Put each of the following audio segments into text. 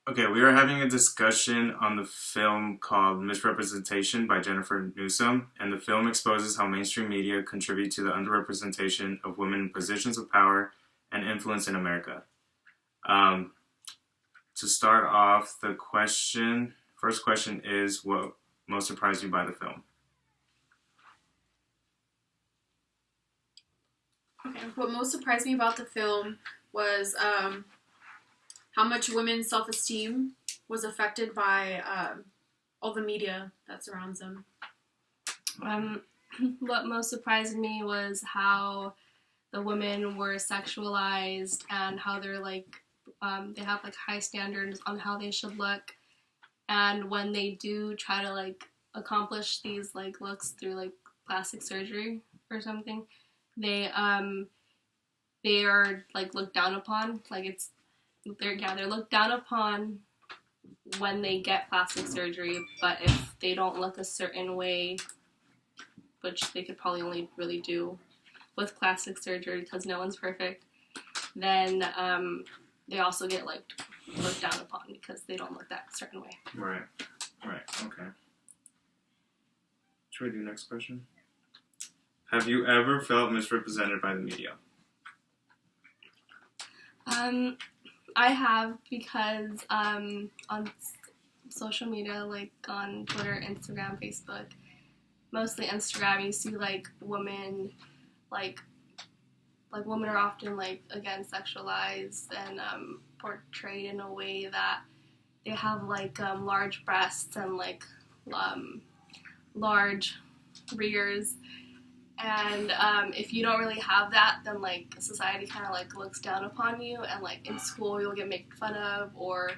Okay, we are having a discussion on the film called Misrepresentation by Jennifer Newsom, and the film exposes how mainstream media contribute to the underrepresentation of women in positions of power and influence in America. Um, to start off, first question is, what most surprised you by the film? Okay, what most surprised me about the film was how much women's self-esteem was affected by all the media that surrounds them. Um, what most surprised me was how the women were sexualized and how they're they have like high standards on how they should look, and when they do try to like accomplish these like looks through like plastic surgery or something, they they are like looked down upon. Like they're looked down upon when they get plastic surgery, but if they don't look a certain way, which they could probably only really do with plastic surgery because no one's perfect, then they also get like looked down upon because they don't look that certain way. Right, okay. Should we do next question? Have you ever felt misrepresented by the media? I have, because on social media, like on Twitter, Instagram, Facebook, mostly Instagram, you see like women, like women are often like again sexualized and portrayed in a way that they have like large breasts and like large rears. And if you don't really have that, then like society kind of like looks down upon you, and like in school you'll get made fun of, or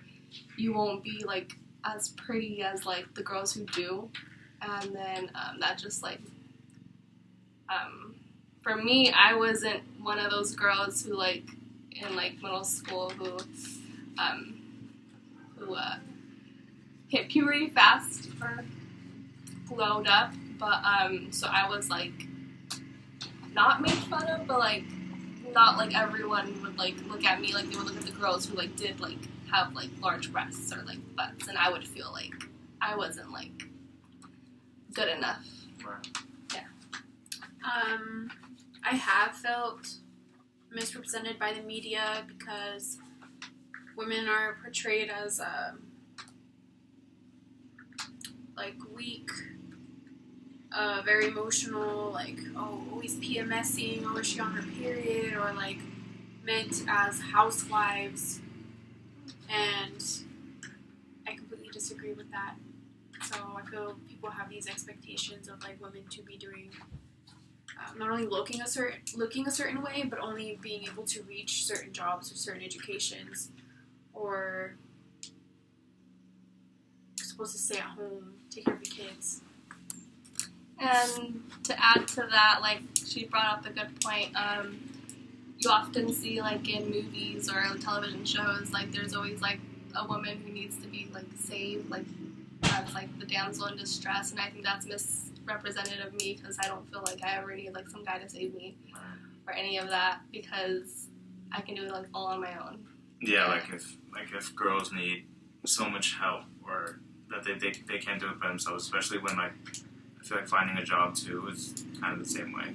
you won't be like as pretty as like the girls who do. And then that just like for me, I wasn't one of those girls who like in like middle school who hit puberty fast or glowed up, but so I was like not made fun of, but like not like everyone would like look at me like they would look at the girls who like did like have like large breasts or like butts, and I would feel like I wasn't like good enough. Right. Yeah. I have felt misrepresented by the media because women are portrayed as like weak, very emotional, like, oh, always PMSing, oh, is she on her period, or like meant as housewives, and I completely disagree with that. So I feel people have these expectations of like women to be doing not only looking a certain way, but only being able to reach certain jobs or certain educations, or supposed to stay at home, take care of the kids. And to add to that, like she brought up a good point. You often see like in movies or television shows, like there's always like a woman who needs to be like saved, like that's like the damsel in distress, and I think that's misrepresented of me because I don't feel like I ever need like some guy to save me or any of that, because I can do it like all on my own. Yeah, like if girls need so much help, or that they can't do it by themselves, especially when like I feel like finding a job too is kind of the same way.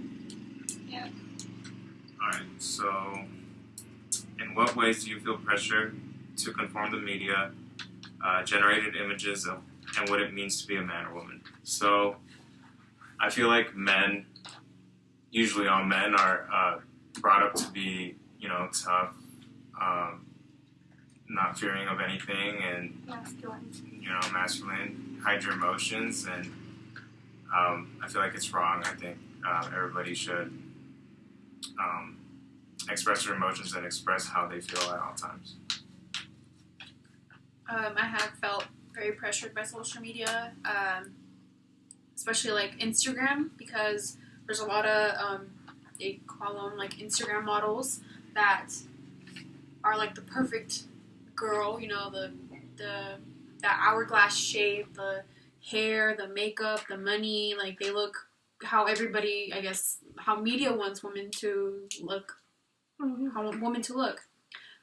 Yeah. Alright, so in what ways do you feel pressure to conform to media generated images of and what it means to be a man or woman? So I feel like usually all men are brought up to be, tough, not fearing of anything, and masculine, hide your emotions, and I feel like it's wrong. I think everybody should express their emotions and express how they feel at all times. I have felt very pressured by social media, especially like Instagram, because there's a lot of they call them like Instagram models that are like the perfect girl, that hourglass shape, the hair, the makeup, the money, like they look how everybody, I guess, how media wants women to look, how women to look.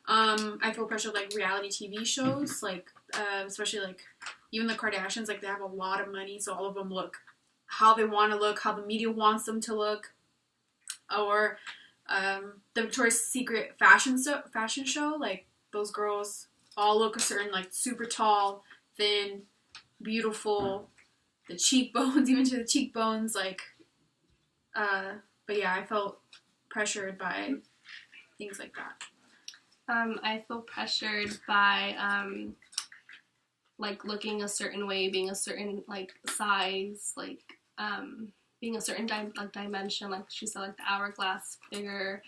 I feel pressured, like, reality TV shows, like, especially, like, even the Kardashians, like, they have a lot of money, so all of them look how they want to look, how the media wants them to look. Or the Victoria's Secret fashion show, like, those girls all look a certain, like, super tall, thin, beautiful, the cheekbones, even to the cheekbones, like, but yeah, I felt pressured by things like that. I feel pressured by, like, looking a certain way, being a certain, like, size, like, being a certain dimension, like she said, like the hourglass figure.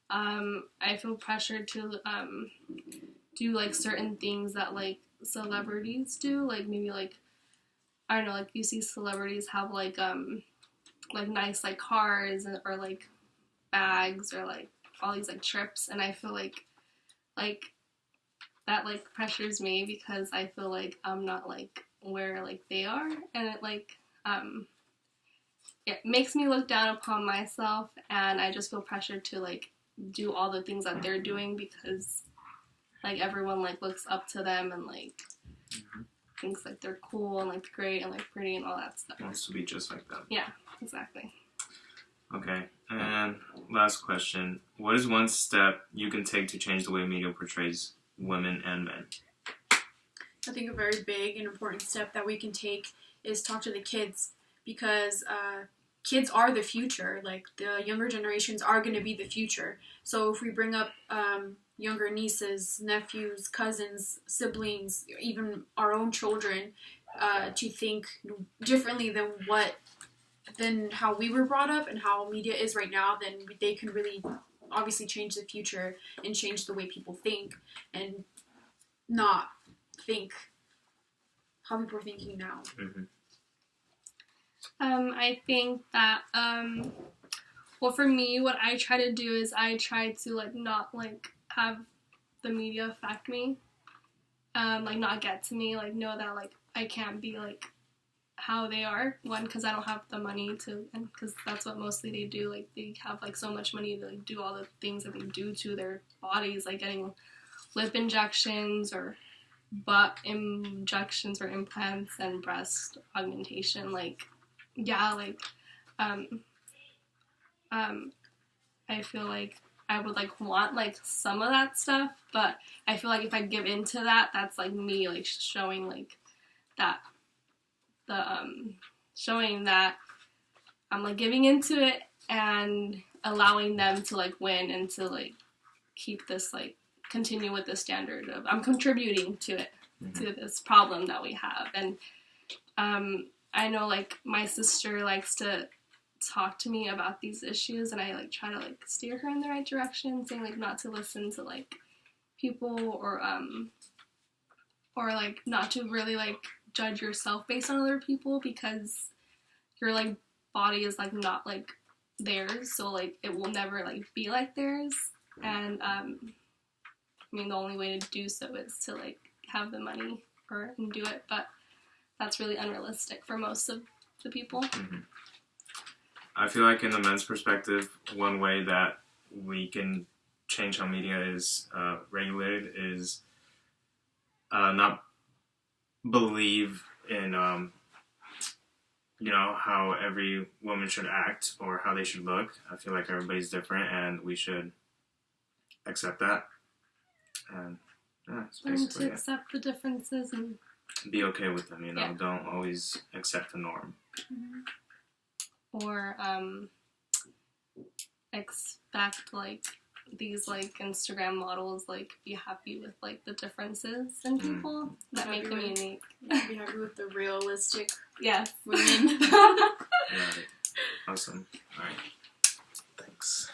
I feel pressured to do, like, certain things that, like, celebrities do, like, maybe, like, I don't know, like, you see celebrities have, like nice, like, cars or, like, bags or, like, all these, like, trips, and I feel like that, like, pressures me because I feel like I'm not, like, where, like, they are, and it, like, it makes me look down upon myself, and I just feel pressured to, like, do all the things that they're doing because, like, everyone, like, looks up to them and, like, thinks, like, they're cool and, like, great and, like, pretty and all that stuff. Wants to be just like them. Yeah, exactly. Okay, and last question. What is one step you can take to change the way media portrays women and men? I think a very big and important step that we can take is talk to the kids, because kids are the future. Like, the younger generations are going to be the future. So if we bring up younger nieces, nephews, cousins, siblings, even our own children, to think differently than how we were brought up and how media is right now, then they can really obviously change the future and change the way people think and not think how people are thinking now. Mm-hmm. I think that, well, for me, what I try to do is I try to, like, not, like, have the media affect me, like, not get to me, like, know that, like, I can't be, like, how they are, one, because I don't have the money to, and because that's what mostly they do, like, they have, like, so much money to, like, do all the things that they do to their bodies, like getting lip injections or butt injections or implants and breast augmentation, like, yeah, like, I feel like I would, like, want, like, some of that stuff, but I feel like if I give into that, that's, like, me, like, showing, like, that, showing that I'm, like, giving into it and allowing them to, like, win and to, like, keep this, like, continue with the standard of, I'm contributing to it, to this problem that we have, and, I know, like, my sister likes to talk to me about these issues, and I, like, try to, like, steer her in the right direction, saying, like, not to listen to, like, people or, like, not to really, like, judge yourself based on other people, because your, like, body is, like, not, like, theirs, so, like, it will never, like, be like theirs, and, I mean, the only way to do so is to, like, have the money and do it, but that's really unrealistic for most of the people. Mm-hmm. I feel like in the men's perspective, one way that we can change how media is regulated is not believe in, how every woman should act or how they should look. I feel like everybody's different and we should accept that. And yeah, it's basically to accept the differences and be okay with them, Yeah. Don't always accept the norm. or expect, like, these, like, Instagram models, like, be happy with, like, the differences in people that make them unique. Be happy with the realistic Yes. women. Yeah. Awesome. All right. Thanks.